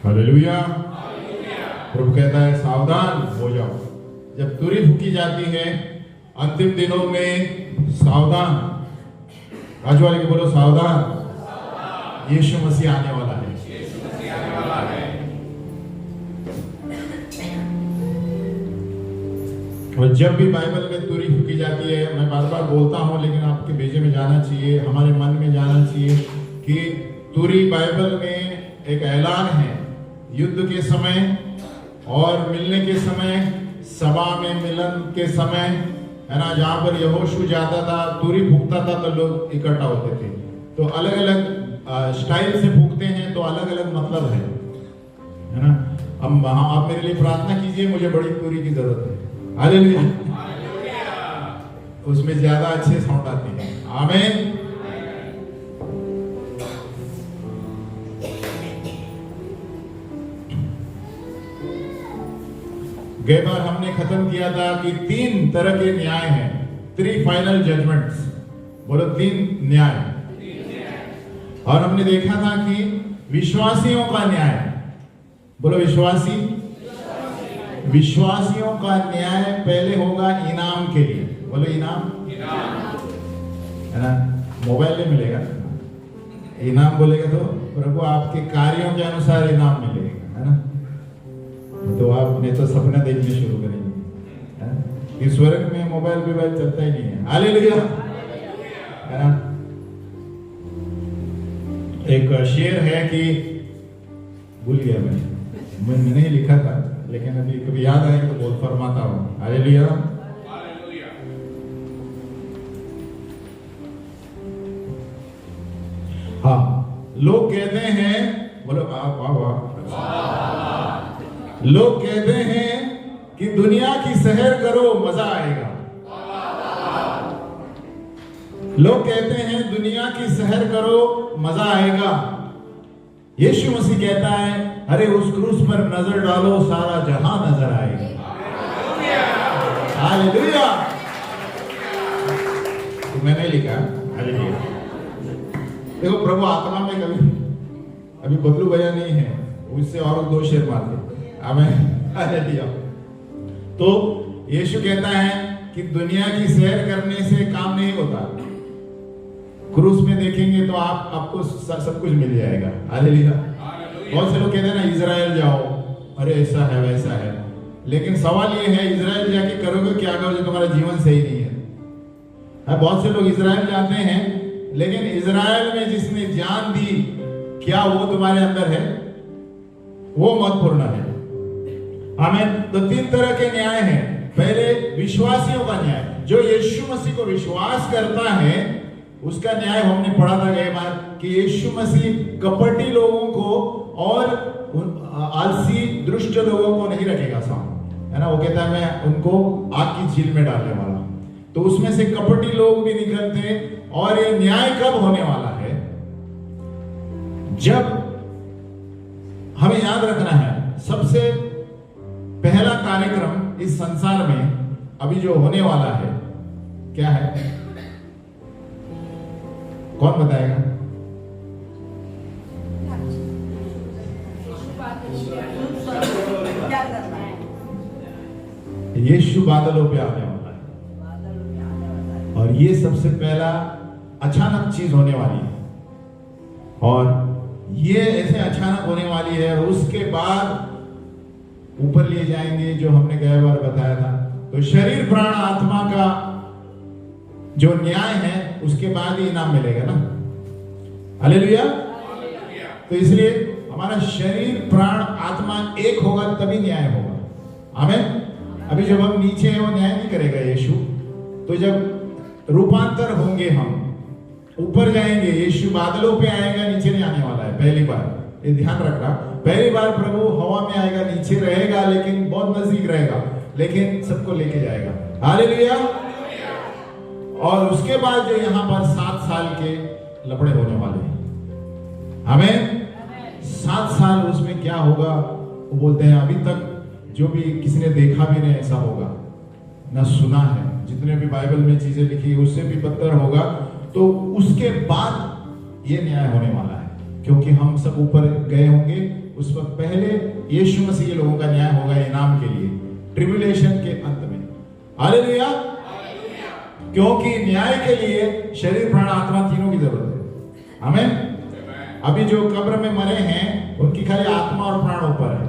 Hallelujah. प्रभु कहता है सावधान हो जाओ। जब तुरही फूकी जाती है अंतिम दिनों में, सावधान। आज वाले को बोलो सावधान, यीशु मसीह आने वाला है। और जब भी बाइबल में तुरही फूकी जाती है, मैं बार बार बोलता हूं लेकिन आपके भेजे में जाना चाहिए, हमारे मन में जाना चाहिए कि तुरही बाइबल में एक ऐलान है युद्ध के समय और मिलने के समय, सभा में मिलन के समय, है ना, जहां पर यहोशू जाता था, तुरही फूकता था तो लोग इकट्ठा होते थे। तो अलग अलग स्टाइल से फूकते हैं तो अलग अलग मतलब है ना। अब आप मेरे लिए प्रार्थना कीजिए, मुझे बड़ी तुरही की जरूरत है। हालेलुया। उसमें ज्यादा अच्छे साउंड आते हैं। आमीन। गए बार हमने खत्म किया था कि 3 तरह के न्याय हैं, 3 फाइनल जजमेंट्स। बोलो 3 न्याय। और हमने देखा था कि विश्वासियों का न्याय, बोलो विश्वासियों का न्याय पहले होगा इनाम के लिए। बोलो इनाम, है ना। मोबाइल नहीं मिलेगा, इनाम बोलेगा तो प्रभु आपके कार्यों के अनुसार इनाम मिलेगा, है ना। तो आपने तो सपना देखने शुरू करेंगे कि स्वर्ग में मोबाइल चलता ही नहीं है। हालेलुया, है ना। एक शेर है कि भूल गया मैंने नहीं लिखा था, लेकिन अभी कभी याद आए तो बोल फरमाता हूं। हालेलुया। हाँ, लोग कहते हैं, बोलो लोग कहते हैं कि दुनिया की सैर करो मजा आएगा। लोग कहते हैं दुनिया की सैर करो मजा आएगा। यीशु मसीह कहता है अरे उस क्रूस पर नजर डालो, सारा जहां नजर आएगा। हालेलुया। तो मैंने लिखा हालेलुया। देखो प्रभु आत्मा में कभी अभी बबलू भैया नहीं है, उससे और 2 शेर मारते। आमीन। हालेलुया। तो यीशु कहता है कि दुनिया की सैर करने से काम नहीं होता। क्रूस में देखेंगे तो आपको सब कुछ मिल जाएगा। हालेलुया। बहुत से लोग कहते हैं ना इजराइल जाओ, अरे ऐसा है वैसा है, लेकिन सवाल ये है इजराइल जाके करोगे क्या करोगे, तुम्हारा जीवन सही नहीं है। बहुत से लोग इजराइल जाते हैं, लेकिन इजराइल में जिसने जान दी, क्या वो तुम्हारे अंदर है? वो महत्वपूर्ण है। आमीन। तो 3 तरह के न्याय हैं। पहले विश्वासियों का न्याय, जो यीशु मसीह को विश्वास करता है उसका न्याय हमने पढ़ा था गए बार कि यीशु मसीह कपटी लोगों को और आलसी दुष्ट लोगों को नहीं रखेगा सामने, है ना। वो कहता है मैं उनको आग की झील में डालने वाला। तो उसमें से कपटी लोग भी निकलते। और ये न्याय कब होने वाला है? जब हमें याद रखना है सबसे पहला कार्यक्रम इस संसार में अभी जो होने वाला है क्या है? कौन बताएगा? यीशु बादलों पे आने वाला है और ये सबसे पहला अचानक चीज होने वाली है। और ये ऐसे अचानक होने वाली है और उसके बाद ऊपर लिए जाएंगे, जो हमने कई बार बताया था। तो शरीर प्राण आत्मा का जो न्याय है उसके बाद ही इनाम मिलेगा ना। हालेलुया। तो इसलिए हमारा शरीर प्राण आत्मा एक होगा तभी न्याय होगा। आमीन। अभी जब हम नीचे हैं वो न्याय नहीं करेगा यीशु। तो जब रूपांतर होंगे हम ऊपर जाएंगे, यीशु बादलों पे आएगा, नीचे नहीं आने वाला है पहली बार। ये ध्यान रखना, पहली बार प्रभु हवा में आएगा, नीचे रहेगा लेकिन बहुत नजदीक रहेगा, लेकिन सबको लेके जाएगा। हालेलुया। और उसके बाद जो यहाँ पर 7 साल के लफड़े होने वाले हैं। आमीन। 7 साल उसमें क्या होगा वो बोलते हैं अभी तक जो भी किसी ने देखा भी नहीं ऐसा होगा, ना सुना है। जितने भी बाइबल में चीजें लिखी उससे भी बदतर होगा। तो उसके बाद ये न्याय होने वाला है। क्योंकि हम सब ऊपर गए होंगे, उस वक्त पहले यीशु मसीह के लोगों का न्याय होगा इनाम के लिए ट्रिब्यूलेशन के अंत में। हालेलुया। क्योंकि न्याय के लिए शरीर, प्राण, आत्मा तीनों की जरूरत है। आमीन। अभी जो कब्र में मरे हैं उनकी खाली आत्मा और प्राण ऊपर है।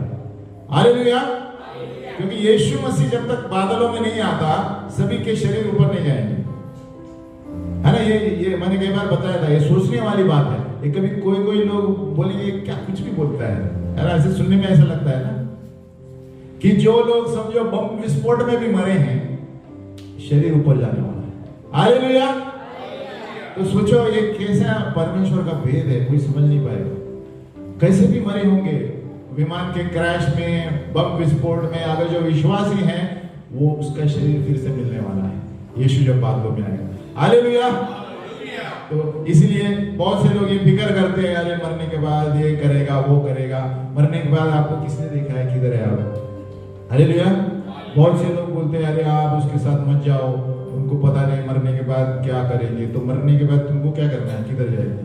हालेलुया। क्योंकि यीशु मसीह जब तक बादलों में नहीं आता सभी के शरीर ऊपर नहीं जाएंगे, है ना। ये मैंने कई बार बताया था, ये सोचने वाली बात है। ये कभी कोई लोग बोलेंगे क्या कुछ भी बोलता है ना, ऐसे सुनने में ऐसा लगता है ना कि जो लोग समझो बम विस्फोट में भी मरे हैं शरीर ऊपर जाने वाला है। हालेलुया। तो सोचो ये कैसा परमेश्वर का भेद है, कोई समझ नहीं पाएगा। कैसे भी मरे होंगे विमान के क्रैश में, बम विस्फोट में, अगर जो विश्वासी हैं वो उसका शरीर फिर से मिलने वाला है यीशु जब बादलों में आएगा। हालेलुया। तो इसलिए बहुत से लोग ये फिक्र करते हैं, अरे मरने के बाद ये करेगा वो करेगा। मरने के बाद आपको किसने देखा है, किधर है आप? हालेलुया। बहुत से लोग बोलते हैं अरे आप उसके साथ मत जाओ, उनको पता नहीं मरने के बाद क्या करेंगे। तो मरने के बाद तुमको क्या करना है, किधर जाएंगे?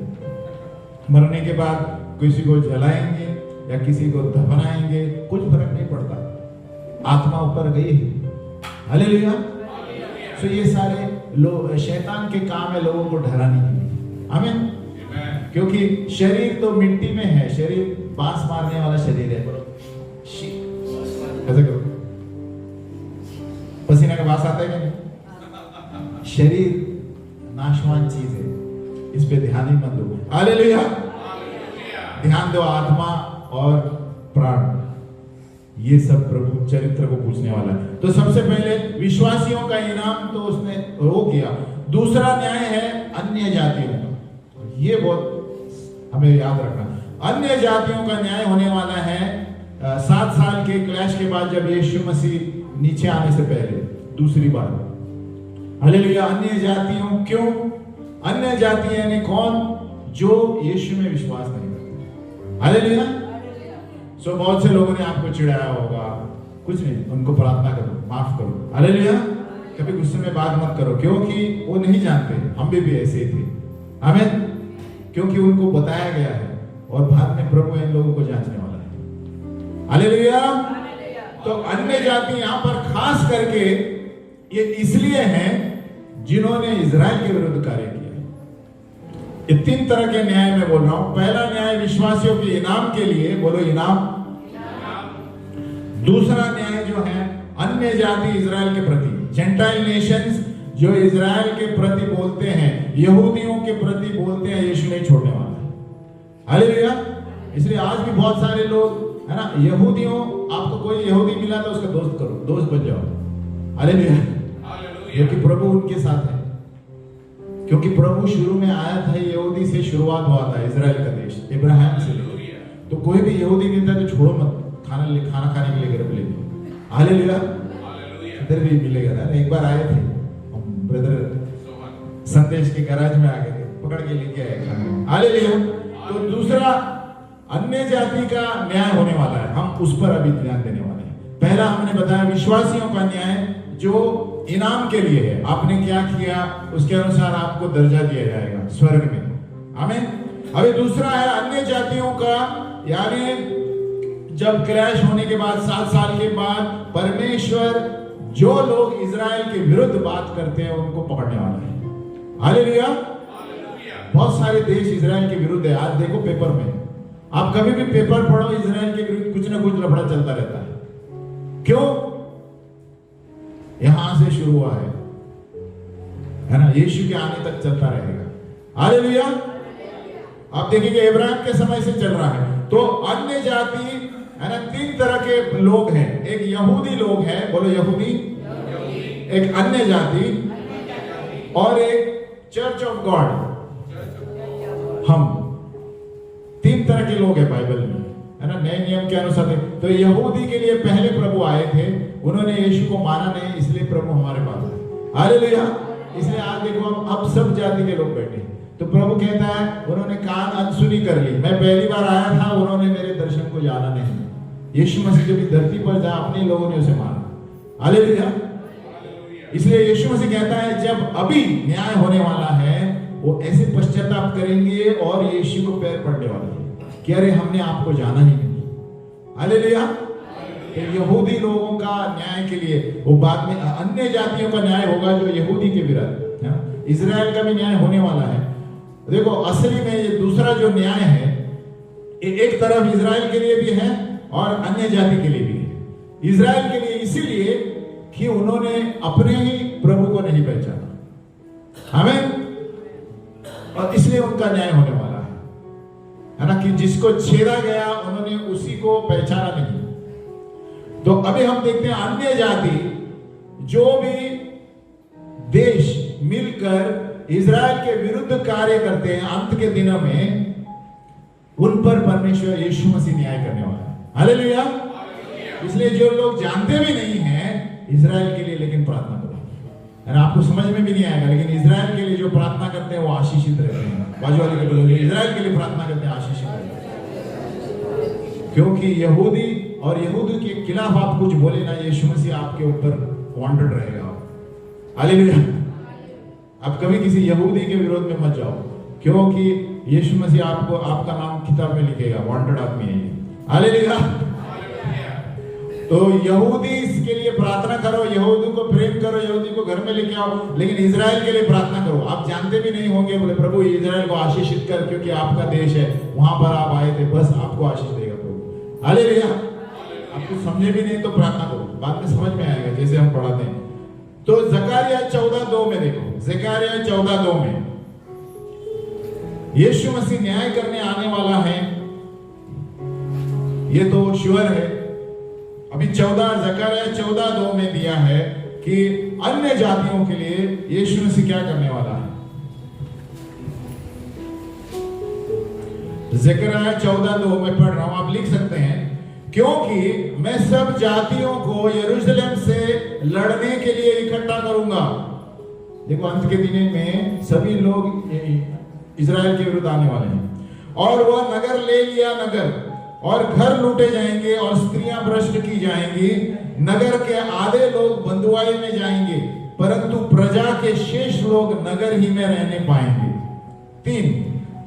मरने के बाद किसी को जलाएंगे या किसी को दफनाएंगे, कुछ फर्क नहीं पड़ता, आत्मा ऊपर गई है। हालेलुया। तो ये सारे लोग शैतान के काम है लोगों को डराने के लिए। आमीन। क्योंकि शरीर तो मिट्टी में है, शरीर बांस मारने वाला शरीर है। ऐसे करो, पसीना का बांस आता है क्या? शरीर नाशवान चीज है, इस पे ध्यान ही मत दो। हालेलुया। ध्यान दो आत्मा और प्राण, ये सब प्रभु चरित्र को पूछने वाला है। तो सबसे पहले विश्वासियों का इनाम तो उसने वो किया। दूसरा न्याय है अन्य जातियों का। ये बहुत हमें याद रखना, अन्य जातियों का न्याय होने वाला है 7 साल के क्लैश के बाद, जब यीशु मसीह नीचे आने से पहले दूसरी बार। हालेलुया। अन्य जातियों, क्यों अन्य जाति यानी कौन? जो यीशु में विश्वास नहीं करते। हालेलुया। सो बहुत से लोगों ने आपको चिढ़ाया होगा, कुछ नहीं, उनको प्रार्थना करो, माफ करो। हालेलुया। कभी गुस्से में बात मत करो, क्योंकि वो नहीं जानते, हम भी ऐसे ही थे। आमीन। क्योंकि उनको बताया गया है और बाद में प्रभु इन लोगों को जांचने वाला है। हालेलुया। तो अन्य जाति यहां पर खास करके ये इसलिए हैं जिन्होंने इजराइल के विरुद्ध कार्य किया। ये 3 तरह के न्याय में बोल रहा हूं। पहला न्याय विश्वासियों के इनाम के लिए, बोलो इनाम। दूसरा न्याय जो है अन्य जाति इजराइल के प्रति, जेंटाइल नेशंस जो इजराइल के प्रति बोलते हैं, यहूदियों के प्रति बोलते हैं, यीशु नहीं छोड़ने वाला है। हालेलुया। इसलिए आज भी बहुत सारे लोग, है ना, यहूदियों, आपको कोई यहूदी मिला तो उसका दोस्त करो, दोस्त बन जाओ। हालेलुया। क्योंकि प्रभु उनके साथ है, क्योंकि प्रभु शुरू में आया था, यहूदी से शुरुआत हुआ था इजराइल का देश, इब्राहिम से। तो कोई भी यहूदी मिलता है तो छोड़ो मत, खाना खाने के लिए घर पे ले जाओ। हालेलुया। इधर भी मिलेगा ना। एक बार आए थे हम, ब्रदर संदेश के गैराज में आ गए थे, पकड़ के लेके आए खाना। हालेलुया। तो दूसरा अन्य जाति का न्याय होने वाला है, हम उस पर अभी ध्यान देने वाले हैं। पहला हमने बताया विश्वासियों का न्याय जो इनाम के लिए है, आपने क्या किया उसके अनुसार आपको दर्जा दिया जाएगा स्वर्ग में। आमीन। अभी दूसरा है अन्य जातियों का, यानी जब क्रैश होने के बाद 7 साल के बाद परमेश्वर जो लोग इजराइल के विरुद्ध बात करते हैं उनको पकड़ने वाला है। हालेलुया। बहुत सारे देश इजराइल के विरुद्ध है। आज देखो पेपर में, आप कभी भी पेपर पढ़ो, इजराइल के विरुद्ध कुछ ना कुछ लफड़ा चलता रहता है। क्यों? यहां से शुरू हुआ है ना, यीशु के आने तक चलता रहेगा। हालेलुया। आप देखिए इब्राहिम के समय से चल रहा है। तो अन्य जाति, है ना, 3 तरह के लोग हैं। एक यहूदी लोग हैं, बोलो यहूदी, एक अन्य जाति और एक चर्च ऑफ गॉड। हम 3 तरह के लोग हैं बाइबल में, है ना, नए नियम के अनुसार। तो यहूदी के लिए पहले प्रभु आए थे, उन्होंने यीशु को माना नहीं, इसलिए प्रभु हमारे पास है। हालेलुया। इसलिए आज देखो अब सब जाति के लोग बैठे। तो प्रभु कहता है उन्होंने कान अनसुनी कर ली, मैं पहली बार आया था, उन्होंने मेरे दर्शन को जाना नहीं। यीशु मसीह जब धरती पर था अपने लोगों ने उसे मारा। हालेलुया। इसलिए यीशु मसीह कहता है जब अभी न्याय होने वाला है वो ऐसे पश्चाताप करेंगे और यीशु को पैर पड़ने वाला है। कि अरे हमने आपको जाना ही नहीं। हालेलुया। तो यहूदी लोगों का न्याय के लिए वो बाद में अन्य जातियों का न्याय होगा जो यहूदी के विरुद्ध है। इजराइल का भी न्याय होने वाला है। देखो असली में ये दूसरा जो न्याय है एक तरफ इजराइल के लिए भी है और अन्य जाति के लिए भी है। इजराइल के लिए इसीलिए कि उन्होंने अपने ही प्रभु को नहीं पहचाना, हमें, और इसलिए उनका न्याय होने वाला है ना, कि जिसको छेड़ा गया उन्होंने उसी को पहचाना नहीं। तो अभी हम देखते हैं अन्य जाति जो भी देश मिलकर इजराइल के विरुद्ध कार्य करते हैं, अंत के दिनों में उन पर परमेश्वर यीशु मसीह न्याय करने वाला है। हालेलुया। इसलिए जो लोग जानते भी नहीं हैं इजराइल के लिए, लेकिन प्रार्थना करो, है ना। आपको समझ में भी नहीं आएगा, लेकिन इजराइल के लिए जो प्रार्थना करते हैं वो आशीषित रहते हैं। बाजू वाले के लोग इजराइल के लिए प्रार्थना करते हैं, आशीषित रहते हैं। क्योंकि यहूदी और यहूदी के खिलाफ आप कुछ बोले ना, यीशु मसीह आपके ऊपर वांटेड रहेगा। हालेलुया। आप कभी किसी यहूदी के विरोध में मत जाओ, क्योंकि यीशु मसीह आपको आपका नाम किताब में लिखेगा, वांटेड आदमी है ये। हालेलुया। तो यहूदी के लिए प्रार्थना करो, यहूदी को प्रेम करो, यहूदी को घर में लेके आओ, लेकिन इजराइल के लिए प्रार्थना करो। आप जानते भी नहीं होंगे, बोले प्रभु इजराइल को आशीषित कर, क्योंकि आपका देश है, वहां पर आप आए थे, बस आपको आशीष देगा प्रभु। हालेलुया। आपको समझे भी नहीं तो प्रार्थना करो, बाद में समझ में आएगा जैसे हम पढ़ाते हैं। तो जकारिया 14:2 में देखो, जकारिया 14:2 में यीशु मसीह न्याय करने आने वाला है, ये तो श्योर है। अभी जकारिया 14:2 में दिया है कि अन्य जातियों के लिए यीशु मसीह क्या करने वाला है। जकारिया 14:2 में पढ़ रहा हूं, आप लिख सकते हैं। क्योंकि मैं सब जातियों को यरूशलेम से लड़ने के लिए इकट्ठा करूंगा। देखो अंत के दिन में सभी लोग इजराइल के विरुद्ध आने वाले हैं, और वह नगर ले लिया नगर, और घर लूटे जाएंगे और स्त्रियां भ्रष्ट की जाएंगी। नगर के आधे लोग बंधुआई में जाएंगे, परंतु प्रजा के शेष लोग नगर ही में रहने पाएंगे। 3,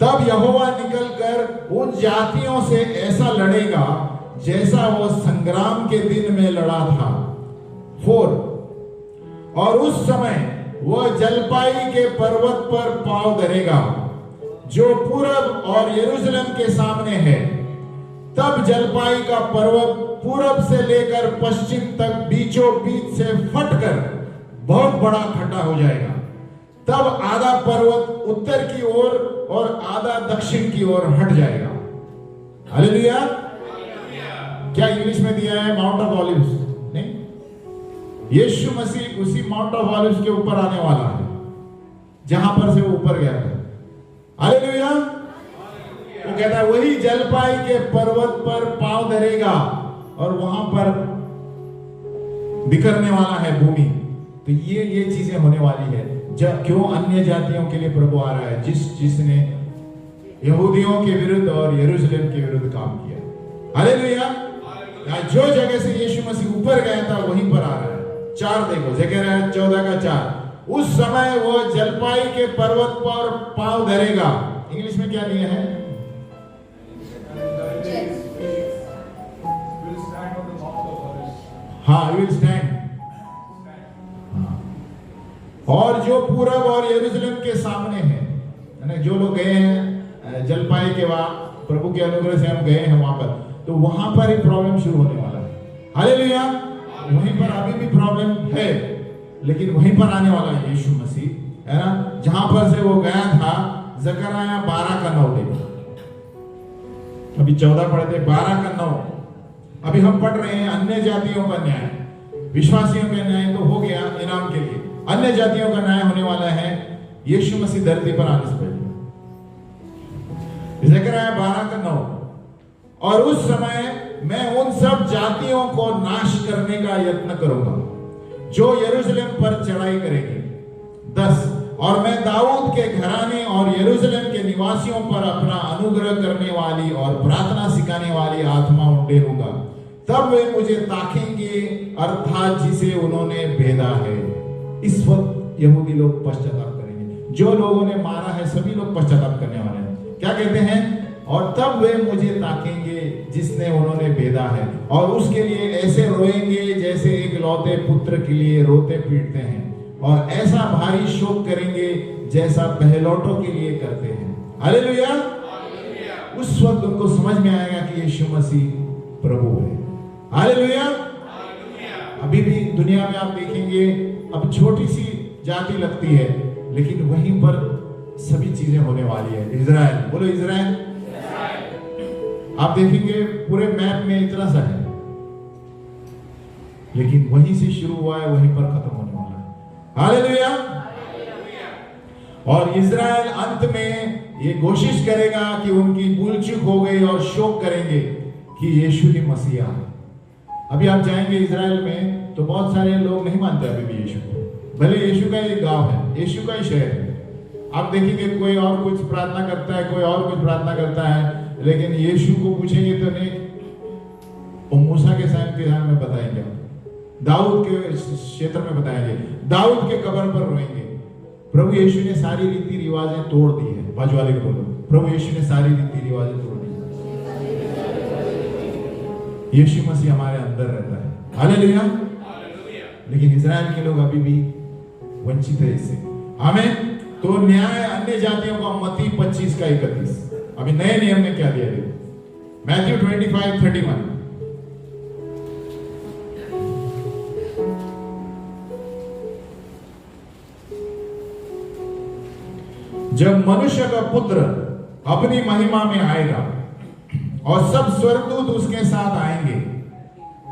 तब यहोवा निकलकर उन जातियों से ऐसा लड़ेगा जैसा वो संग्राम के दिन में लड़ा था। 4, और उस समय वह जलपाई के पर्वत पर पांव धरेगा जो पूरब और यरूशलेम के सामने है। तब जलपाई का पर्वत पूरब से लेकर पश्चिम तक बीचों बीच से फटकर बहुत बड़ा खड्डा हो जाएगा। तब आधा पर्वत उत्तर की ओर और आधा दक्षिण की ओर हट जाएगा। हालेलुया। क्या इंग्लिश में दिया है माउंट ऑफ ऑलिव्स? नहीं, यीशु मसीह उसी माउंट ऑफ ऑलिव्स के ऊपर आने वाला है जहां पर से वो ऊपर गया था। हालेलुया। वो कहता है वही जलपाई के पर्वत पर पांव धरेगा और वहां पर बिखरने वाला है भूमि। तो ये चीजें होने वाली है। क्यों अन्य जातियों के लिए प्रभु आ रहा है? जिसने यहूदियों के विरुद्ध और यरूशलेम के विरुद्ध काम किया। हालेलुया। जो जगह से यीशु मसीह ऊपर गया था वहीं पर आ रहा है। 4 देखो, जकरिया 14:4, उस समय वो जलपाई के पर्वत पर पांव धरेगा। इंग्लिश में क्या दिया है? हाँ, विल स्टैंड। और जो पूरब और यरूशलेम के सामने है, जो लोग गए हैं जलपाई के बाद, प्रभु के अनुग्रह से हम गए हैं वहां पर, तो वहां पर ही प्रॉब्लम शुरू होने वाला है। हालेलुया। वहीं पर अभी भी प्रॉब्लम है, लेकिन वहीं पर आने वाला है यीशु मसीह, है ना, जहां पर से वो गया था। जकरिया 12:9 देखो। अभी 14 पढ़े थे, 12:9। अभी हम पढ़ रहे हैं अन्य जातियों का न्याय। विश्वासियों का न्याय तो हो गया इनाम के लिए, अन्य जातियों का न्याय होने वाला है यीशु मसीह धरती पर आने से पहले। जकरिया 12:9, और उस समय मैं उन सब जातियों को नाश करने का यत्न करूंगा जो यरूशलेम पर चढ़ाई करेंगे। 10, और मैं दाऊद के घराने और यरूशलेम के निवासियों पर अपना अनुग्रह करने वाली और प्रार्थना सिखाने वाली आत्मा उंडेलूंगा। तब वे मुझे ताकेंगे, अर्थात जिसे उन्होंने भेदा है। इस वक्त यहूदी लोग पश्चाताप करेंगे। जो लोगों ने मारा है सभी लोग पश्चाताप करने वाले हैं। क्या कहते हैं? और तब वे मुझे ताकेंगे जिसने उन्होंने भेदा है, और उसके लिए ऐसे रोएंगे जैसे एक लौते पुत्र के लिए रोते पीटते हैं, और ऐसा भारी शोक करेंगे जैसा पहलौठों के लिए करते हैं। हालेलुया। उस वक्त उनको समझ में आएगा कि यीशु मसीह प्रभु है। हालेलुया। अभी भी दुनिया में आप देखेंगे, अब छोटी सी जाति लगती है, लेकिन वहीं पर सभी चीजें होने वाली है। इजराइल, बोलो इजराइल। आप देखेंगे पूरे मैप में इतना सा है, लेकिन वहीं से शुरू हुआ है, वहीं पर खत्म होने वाला है। हालेलुया। और इजराइल अंत में ये कोशिश करेगा कि उनकी भूल चूक हो गई और शोक करेंगे कि यीशु ही मसीहा है। अभी आप जाएंगे इजराइल में तो बहुत सारे लोग नहीं मानते अभी भी यीशु को, भले यीशु का एक गांव है, यीशु का ही शहर है। आप देखेंगे कोई और कुछ प्रार्थना करता है, कोई और कुछ प्रार्थना करता है, लेकिन यीशु को पूछेंगे तो नहीं, वो मूसा के टाइम में बताएंगे, दाऊद के क्षेत्र में बताएंगे, दाऊद के कब्र पर रोएंगे। प्रभु यीशु ने सारी रीति रिवाजें तोड़ दी है। बाजू वाले को बोलो, प्रभु यीशु ने सारी रीति रिवाजें तोड़ दी। यीशु मसीह हमारे अंदर रहता है। हालेलुया। लेकिन इजराइल के लोग अभी भी वंचित है इससे। आमीन। तो न्याय अन्य जातियों का मत्ती 25:31। अभी नए नियम में क्या दिया है? मैथ्यू 25:31। जब मनुष्य का पुत्र अपनी महिमा में आएगा और सब स्वर्गदूत उसके साथ आएंगे,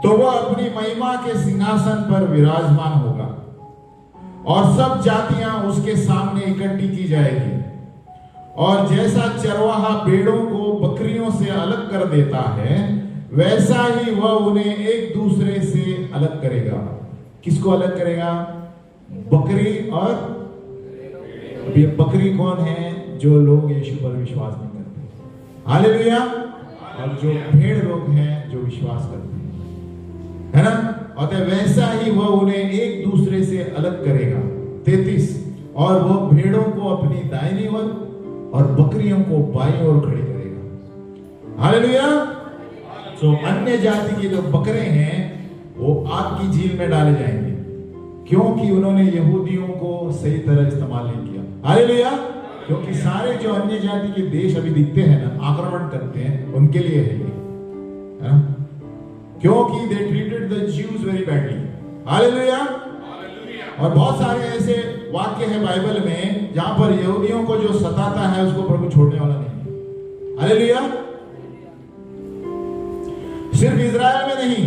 तो वह अपनी महिमा के सिंहासन पर विराजमान होगा और सब जातियां उसके सामने इकट्ठी की जाएगी। और जैसा चरवाहा भेड़ों को बकरियों से अलग कर देता है, वैसा ही वह उन्हें एक दूसरे से अलग करेगा। किसको अलग करेगा? बकरी और ये बकरी कौन है? जो लोग यीशु पर विश्वास नहीं करते। हालेलुया। और जो भेड़ लोग हैं जो विश्वास करते हैं, है ना? और वैसा ही वह उन्हें एक दूसरे से अलग करेगा। 33। और वह भेड़ों को अपनी दाहिनी ओर और बकरियों को बाईं ओर खड़ी करेगा। हालेलुया। तो अन्य जाति के जो बकरे हैं वो आग की झील में डाले जाएंगे, क्योंकि उन्होंने यहूदियों को सही तरह इस्तेमाल नहीं किया। हालेलुया। क्योंकि सारे जो अन्य जाति के देश अभी दिखते हैं ना, आक्रमण करते हैं, उनके लिए है ये, है? क्योंकि they treated the Jews very badly. Hallelujah. और बहुत सारे ऐसे वाक्य है बाइबल में जहां पर यहूदियों को जो सताता है उसको प्रभु छोड़ने वाला नहीं है। हालेलुया। सिर्फ इजराइल में नहीं,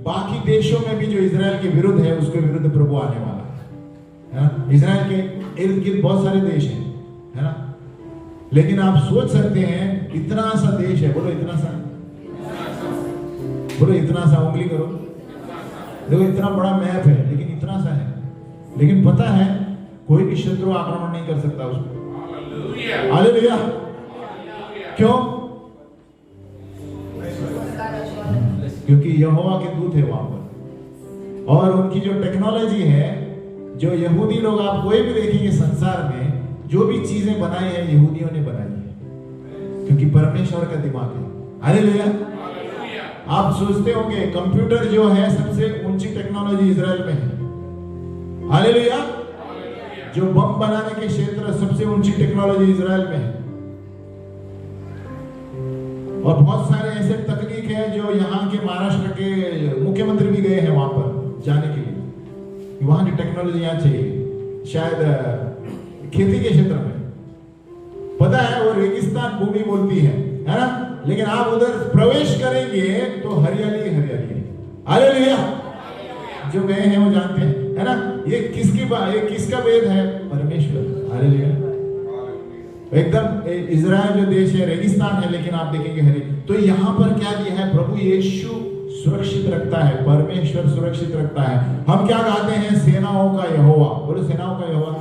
बाकी देशों में भी जो इजराइल के विरुद्ध है उसके विरुद्ध प्रभु आने वाला है ना? इजराइल के इर्द गिर्द बहुत सारे देश हैं, है ना? लेकिन आप सोच सकते हैं इतना सा देश है, बोलो इतना सा, बोलो इतना सा, उंगली करो, देखो इतना बड़ा मैप है, लेकिन इतना सा है। लेकिन पता है कोई भी शत्रु आक्रमण नहीं कर सकता उसको। हालेलुया। क्यों? क्योंकि यहोवा के दूत है वहां पर, और उनकी जो टेक्नोलॉजी है, जो यहूदी लोग, आप कोई भी देखेंगे संसार में जो भी चीजें बनाई है यहूदियों ने बनाई है, क्योंकि परमेश्वर का दिमाग है। हालेलुया। आप सोचते होंगे कंप्यूटर जो है सबसे ऊंची टेक्नोलॉजी इजराइल में है। हालेलुया। जो बम बनाने के क्षेत्र सबसे ऊंची टेक्नोलॉजी इजराइल में है। और बहुत सारे ऐसे तकनीक है जो यहाँ के महाराष्ट्र के मुख्यमंत्री भी गए हैं वहां पर जाने के लिए, वहां की टेक्नोलॉजी यहाँ चाहिए। शायद खेती के क्षेत्र में, पता है वो रेगिस्तान भूमि बोलती है ना? लेकिन आप उधर प्रवेश करेंगे तो हरियाली हरियाली है। हालेलुया। जो गए हैं वो जानते हैं, है ना? ये किसका वेद है? परमेश्वर। हालेलुया। एकदम इजराइल जो देश है रेगिस्तान है, लेकिन आप देखेंगे हरी। तो यहाँ पर क्या दिया है? प्रभु यीशु सुरक्षित रखता है, परमेश्वर सुरक्षित रखता है। हम क्या गाते हैं? सेनाओं का यहोवा। बोलो सेनाओं का यहोवा।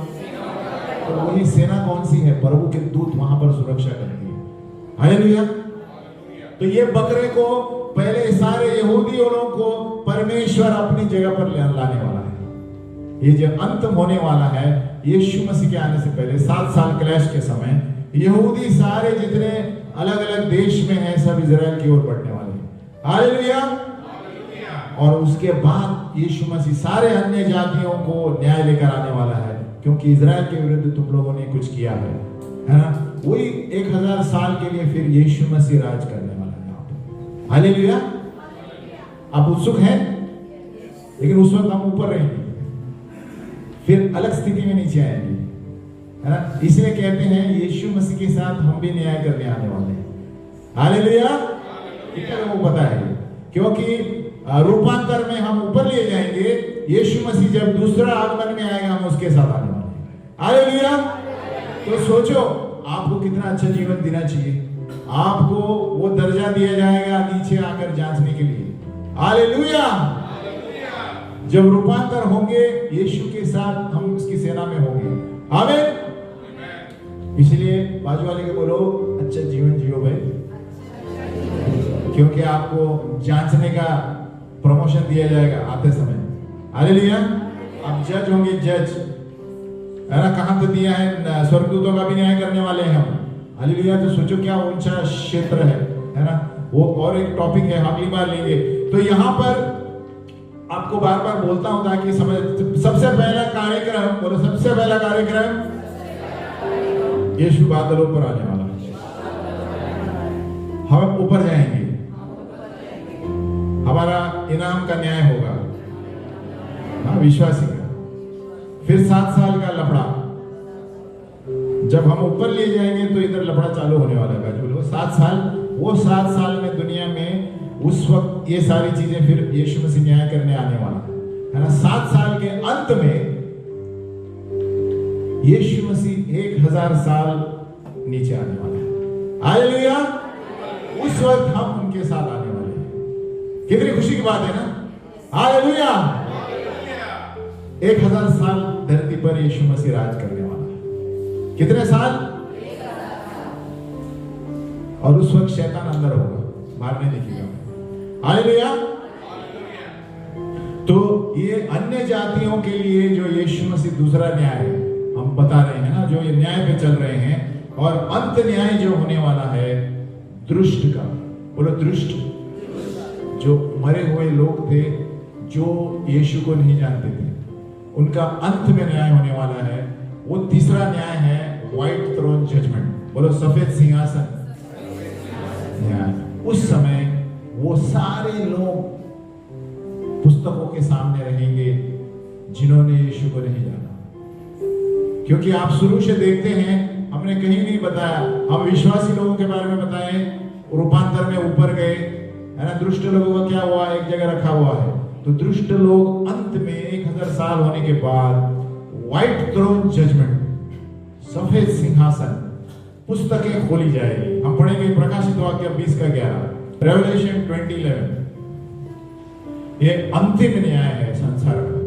तो वही सेना कौन सी है? प्रभु के दूत वहां पर सुरक्षा करती है। हालेलुया। तो ये बकरे को पहले सारे यहूदियों को परमेश्वर अपनी जगह पर लाने वाला है। ये जो अंत होने वाला है यीशु मसीह के आने से पहले 7 साल क्लैश के समय यहूदी सारे जितने अलग अलग देश में हैं, सब इजराइल की ओर बढ़ने वाले हैं। हालेलुया। और उसके बाद यीशु मसीह सारे अन्य जातियों को न्याय लेकर आने वाला है, क्योंकि इजराइल के विरुद्ध तुम लोगों ने कुछ किया है ना। वही 1000 साल के लिए फिर यीशु मसीह राज करने वाला है यहाँ पे। हालेलुया। आप उत्सुक हैं? लेकिन उस वक्त हम ऊपर रहेंगे, फिर अलग स्थिति में नीचे आएंगे, है ना। इसलिए कहते हैं यीशु मसीह के साथ हम भी न्याय करने आने वाले हैं। हालेलुया। वो पता है, क्योंकि रूपांतर में हम ऊपर लिए जाएंगे। यीशु मसीह जब दूसरा आगमन में आएगा, हम उसके साथ आने वाले हैं। हालेलुया। तो सोचो, आपको कितना अच्छा जीवन देना चाहिए। आपको वो दर्जा दिया जाएगा नीचे आकर जांचने के लिए। हालेलुया। जब रूपांतर होंगे यीशु के साथ, हम उसकी सेना में होंगे। आमीन। इसलिए बाजू वाले के बोलो, अच्छा जीवन जियो भाई, क्योंकि आपको जांचने का प्रमोशन दिया जाएगा आते समय। हालेलुया। आप जज होंगे, जज, है ना। कहां तो दिया है, स्वर्गदूतों का भी न्याय करने वाले हैं हम। हालेलुया। तो सोचो क्या ऊंचा क्षेत्र है ना। वो और एक टॉपिक है, अगली बार लेंगे। तो यहाँ पर आपको बार बार बोलता हूं ताकि समझ। सबसे पहला कार्यक्रम, बोलो सबसे पहला कार्यक्रम, यीशु बादलों पर आने वाला है। हम ऊपर जाएंगे, हमारा इनाम का न्याय होगा, हाँ, विश्वासी का। फिर 7 साल का लफड़ा, जब हम ऊपर ले जाएंगे तो इधर लफड़ा चालू होने वाला है। बोलो 7 साल। वो 7 साल में दुनिया में उस वक्त ये सारी चीजें, फिर यीशु मसीह न्याय करने आने वाला है ना। 7 साल के अंत में यीशु मसीह 1000 साल नीचे आने वाला है। हालेलुया। उस वक्त हम उनके साथ आने वाले हैं। कितनी खुशी की बात है ना। हालेलुया। 1000 साल धरती पर यीशु मसीह राज करने वाला है। कितने साल? और उस वक्त शैतान अंदर होगा, बाहर नहीं दिखेगा। हालेलुया। तो ये अन्य जातियों के लिए जो यीशु मसीह दूसरा न्याय है, हम बता रहे हैं ना, जो ये न्याय पे चल रहे हैं। और अंत न्याय जो होने वाला है दुष्ट का, बोलो दुष्ट, जो मरे हुए लोग थे, जो यीशु को नहीं जानते थे, उनका अंत में न्याय होने वाला है। वो तीसरा न्याय है व्हाइट थ्रोन जजमेंट, बोलो सफेद सिंहासन न्याय। उस समय वो सारे लोग पुस्तकों के सामने रहेंगे जिन्होंने यीशु को नहीं जाना। क्योंकि आप शुरू से देखते हैं, हमने कहीं नहीं बताया, हम विश्वासी लोगों के बारे में बताए, रूपांतर में ऊपर गए, है ना। दुष्ट लोगों का क्या हुआ, एक जगह रखा हुआ है। तो दुष्ट लोग अंत में 1000 साल होने के बाद व्हाइट थ्रोन जजमेंट, सफेद सिंहासन, पुस्तकें खोली जाएगी। हम पढ़ेंगे प्रकाशित वाक्य 20:11, रेवलेशन 20:11। ये अंतिम न्याय है संसार का।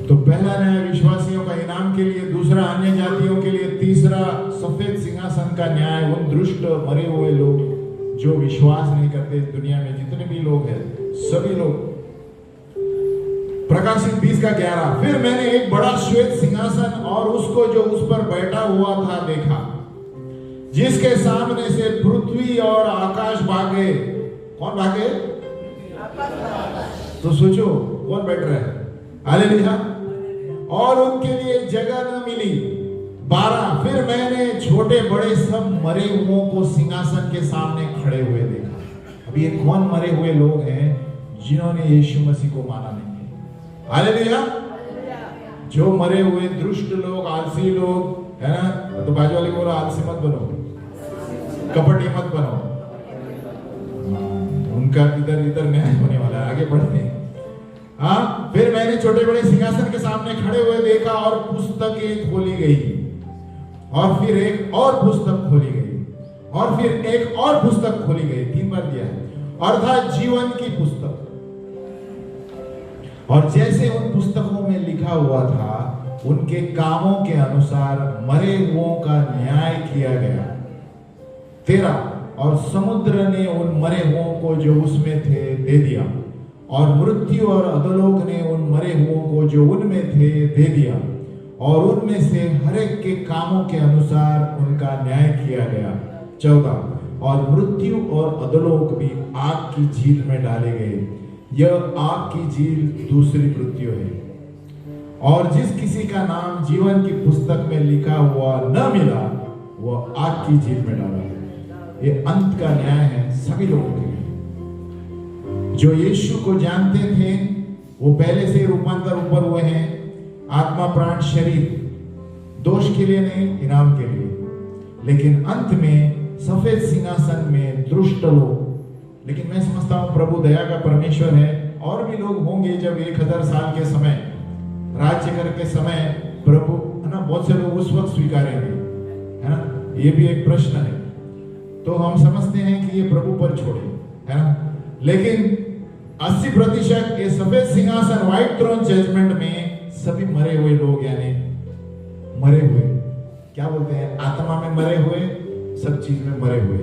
तो पहला न्याय विश्वासियों का इनाम के लिए, दूसरा अन्य जातियों के लिए, तीसरा सफेद सिंहासन का न्याय उन दुष्ट मरे हुए लोग जो विश्वास नहीं करते। दुनिया में जितने भी लोग हैं, सभी लोग। प्रकाशित 20:11, फिर मैंने एक बड़ा श्वेत सिंहासन और उसको जो उस पर बैठा हुआ था देखा, जिसके सामने से पृथ्वी और आकाश भागे। कौन भागे? तो सोचो कौन बैठ रहा है। हालेलुया। और उनके लिए जगह न मिली। 12, फिर मैंने छोटे बड़े सब मरे हुओं को सिंहासन के सामने खड़े हुए देखा। अब ये कौन मरे हुए लोग हैं जिन्होंने यीशु मसीह को माना नहीं? हालेलुया। जो मरे हुए दुष्ट लोग, आलसी लोग, है ना। तो बाजू वाले बोलो आलसी मत बनो, कपटी मत बनो। उनका इधर इधर न्याय होने वाला है। आगे बढ़ते हैं। हाँ, फिर मैंने छोटे बड़े सिंहासन के सामने खड़े हुए देखा और पुस्तकें खोली गई, और फिर एक और पुस्तक खोली गई, और फिर एक और पुस्तक खोली गई। 3 बार दिया है, अर्थात जीवन की पुस्तक। और जैसे उन पुस्तकों में लिखा हुआ था, उनके कामों के अनुसार मरे हुओं का न्याय किया गया। 13, और समुद्र ने उन मरे हुओं को जो उसमें थे दे दिया, और मृत्यु और अधोलोक ने उन मरे हुओं को जो उनमें थे दे दिया, और उनमें से हर एक के कामों के अनुसार उनका न्याय किया गया। 14 और मृत्यु और अधोलोक भी आग की झील में डाले गए। यह आग की झील दूसरी मृत्यु है। और जिस किसी का नाम जीवन की पुस्तक में लिखा हुआ न मिला, वह आग की झील में डाला गया। ये अंत का न्याय है सभी लोगों के लिए। जो यीशु को जानते थे वो पहले से रूपांतर ऊपर हुए हैं, आत्मा प्राण शरीर, दोष के लिए नहीं, इनाम के लिए। लेकिन अंत में सफेद सिंहासन में दुष्ट लोग, लेकिन मैं समझता हूं प्रभु दया का परमेश्वर है, और भी लोग होंगे जब 1000 साल के समय राज्य करके समय प्रभु, है ना, बहुत से लोग उस वक्त स्वीकारेंगे, है ना, ये भी एक प्रश्न है। तो हम समझते हैं कि ये प्रभु पर छोड़े, है ना, लेकिन 80% ये सफेद सिंहासन व्हाइट थ्रोन जजमेंट में सभी मरे हुए लोग, यानी मरे हुए, क्या बोलते हैं, आत्मा में मरे हुए, सब चीज में मरे हुए।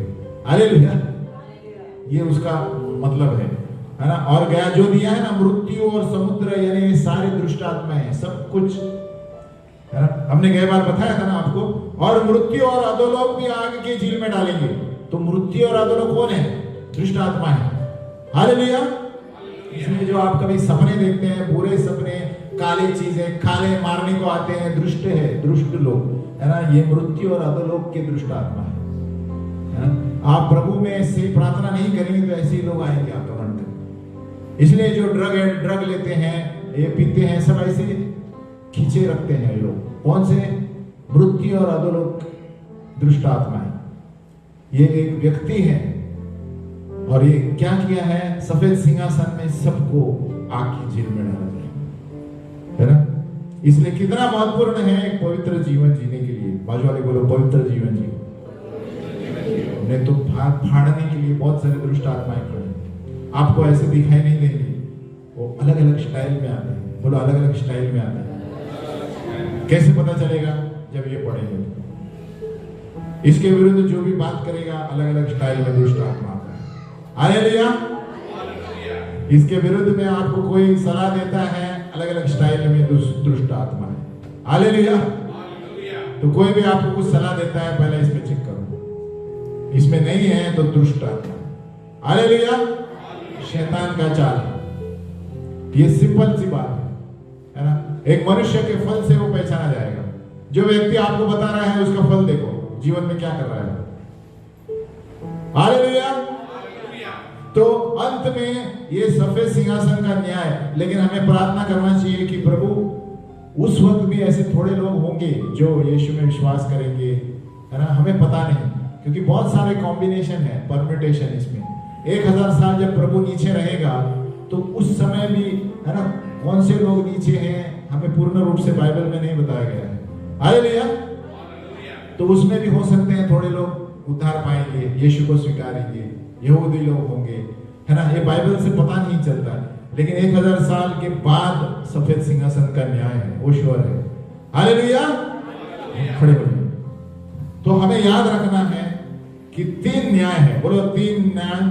हालेलुया, ये उसका मतलब है ना। और गया जो दिया है ना, मृत्यु और समुद्र, यानी ये सारे दुष्ट आत्माएं हैं, सब कुछ, है ना, हमने कई बार बताया था ना आपको। और मृत्यु और अधोलोक भी आग की झील में डालेंगे। तो मृत्यु और अधोलोक कौन है? दुष्ट आत्मा है। हालेलुया। इसलिए जो आप कभी सपने देखते हैं, बुरे सपने, काली चीजें, काले मारने को आते हैं, दुष्ट है, दुष्ट लोग, है ना, ये मृत्यु और अधोलोक के दुष्ट आत्मा है ना? आप प्रभु में से प्रार्थना नहीं करेंगे तो ऐसे ही लोग आएंगे आपका मन में। इसलिए जो ड्रग लेते हैं, ये पीते हैं, सब ऐसे खींचे रखते हैं लोग। कौन से? मृत्यु और अधोलोक दुष्ट आत्मा है। ये एक व्यक्ति है, और ये क्या किया है? सफेद सिंहासन में सबको आग की झील में डाला जाए, है ना। इसलिए कितना महत्वपूर्ण है एक पवित्र जीवन जीने के लिए। बाजू वाले बोलो, पवित्र जीवन जियो। नहीं तो फाड़ने के लिए बहुत सारे दुष्ट आत्माएं खड़े, आपको ऐसे दिखाई नहीं देंगे, वो अलग अलग स्टाइल में आते हैं। बोलो, अलग अलग स्टाइल में आते हैं। कैसे पता चलेगा? जब ये पढ़ेंगे। इसके विरुद्ध जो भी बात करेगा, अलग अलग स्टाइल में दुष्ट आत्मा आता है। हालेलुया। इसके विरुद्ध में आपको कोई सलाह देता है, अलग अलग स्टाइल में दुष्ट आत्मा है। हालेलुया। तो कोई भी आपको कुछ सलाह देता है, पहले इस पे चेक करो, इसमें नहीं है तो दुष्ट आत्मा। हालेलुया। शैतान का चाल है। ये सिंपल सी बात है ना। एक मनुष्य के फल से वो पहचाना जाएगा। जो व्यक्ति आपको बता रहा है उसका फल देखो, जीवन में क्या कर रहा है। हालेलुया। तो अंत में ये सफेद सिंहासन का न्याय, लेकिन हमें प्रार्थना करना चाहिए कि प्रभु, उस वक्त भी ऐसे थोड़े लोग होंगे जो यीशु में विश्वास करेंगे, है ना। हमें पता नहीं, क्योंकि बहुत सारे कॉम्बिनेशन है, परम्यूटेशन इसमें। 1000 साल जब प्रभु नीचे रहेगा तो उस समय भी, है ना, कौन से लोग नीचे हैं हमें पूर्ण रूप से बाइबल में नहीं बताया गया है। हालेलुया। तो उसमें भी हो सकते हैं थोड़े लोग उद्धार पाएंगे, यीशु को स्वीकारेंगे, यहूदी लोग होंगे, है ना। ये बाइबल से पता नहीं चलता, लेकिन 1000 साल के बाद सफेद सिंहासन का न्याय है, वो श्योर है। हालेलुया। खड़े हो जाइए। तो हमें याद रखना है कि 3 न्याय है। बोलो, 3 न्याय।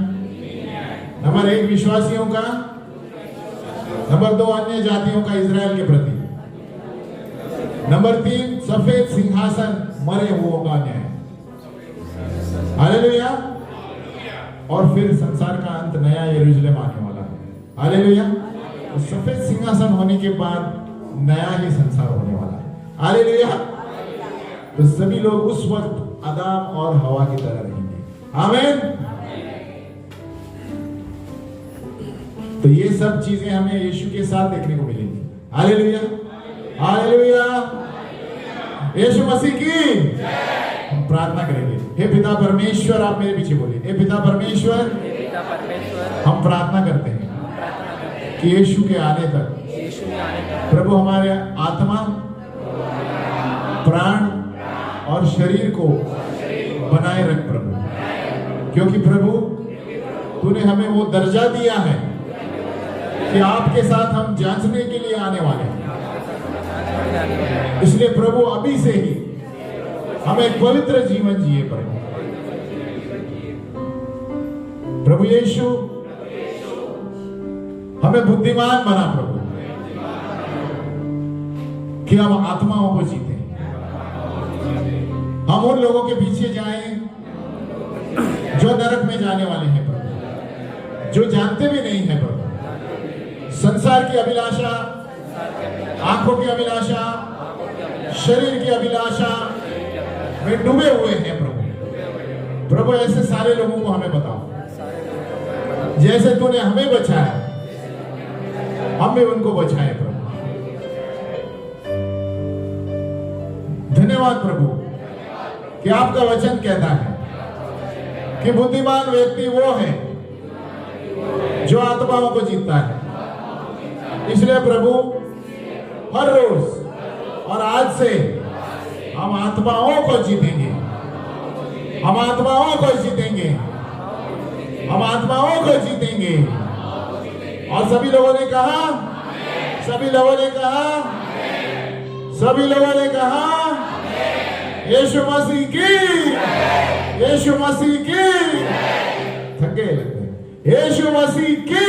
नंबर 1 विश्वासियों का, नंबर 2 अन्य जातियों का इजराइल के प्रति, नंबर 3 सफेद सिंहासन मरे हुओं का न्याय। हालेलुया। और फिर संसार का अंत, नया यरूशलेम आने वाला है। हालेलुया। तो सफेद सिंहासन होने के बाद नया ही संसार होने वाला है। हालेलुया। तो सभी लोग उस वक्त आदम और हवा की तरह रहेंगे। आमीन। तो ये सब चीजें हमें यीशु के साथ देखने को मिलेंगी। हालेलुया। हालेलुया। यीशु मसीह की हम प्रार्थना करेंगे। हे पिता परमेश्वर, आप मेरे पीछे बोलिए। हे पिता परमेश्वर, हम प्रार्थना करते हैं कि यीशु के आने तक प्रभु हमारे आत्मा, प्राण और शरीर को बनाए रख प्रभु, क्योंकि प्रभु तूने हमें वो दर्जा दिया है कि आपके साथ हम जांचने के लिए आने वाले हैं। इसलिए प्रभु अभी से ही हम एक पवित्र जीवन जिए प्रभु यीशु, हमें बुद्धिमान बना प्रभु कि हम आत्माओं को जीते, हम उन लोगों के पीछे जाएं जो नरक में जाने वाले हैं प्रभु, जो जानते भी नहीं है प्रभु। संसार की अभिलाषा, आंखों की अभिलाषा, शरीर की अभिलाषा में डूबे हुए हैं प्रभु। प्रभु ऐसे सारे लोगों को हमें बताओ, जैसे तूने हमें बचाया हम भी उनको बचाए प्रभु। धन्यवाद प्रभु कि आपका वचन कहता है कि बुद्धिमान व्यक्ति वो है जो आत्माओं को जीतता है। इसलिए प्रभु हर रोज और आज से हम आत्माओं को जीतेंगे, हम आत्माओं को जीतेंगे, हम आत्माओं को जीतेंगे। और सभी लोगों ने कहा, सभी लोगों ने कहा, सभी लोगों ने temperature यीशु मसीह की, यीशु मसीह की, थके लगते हैं, यीशु मसीह की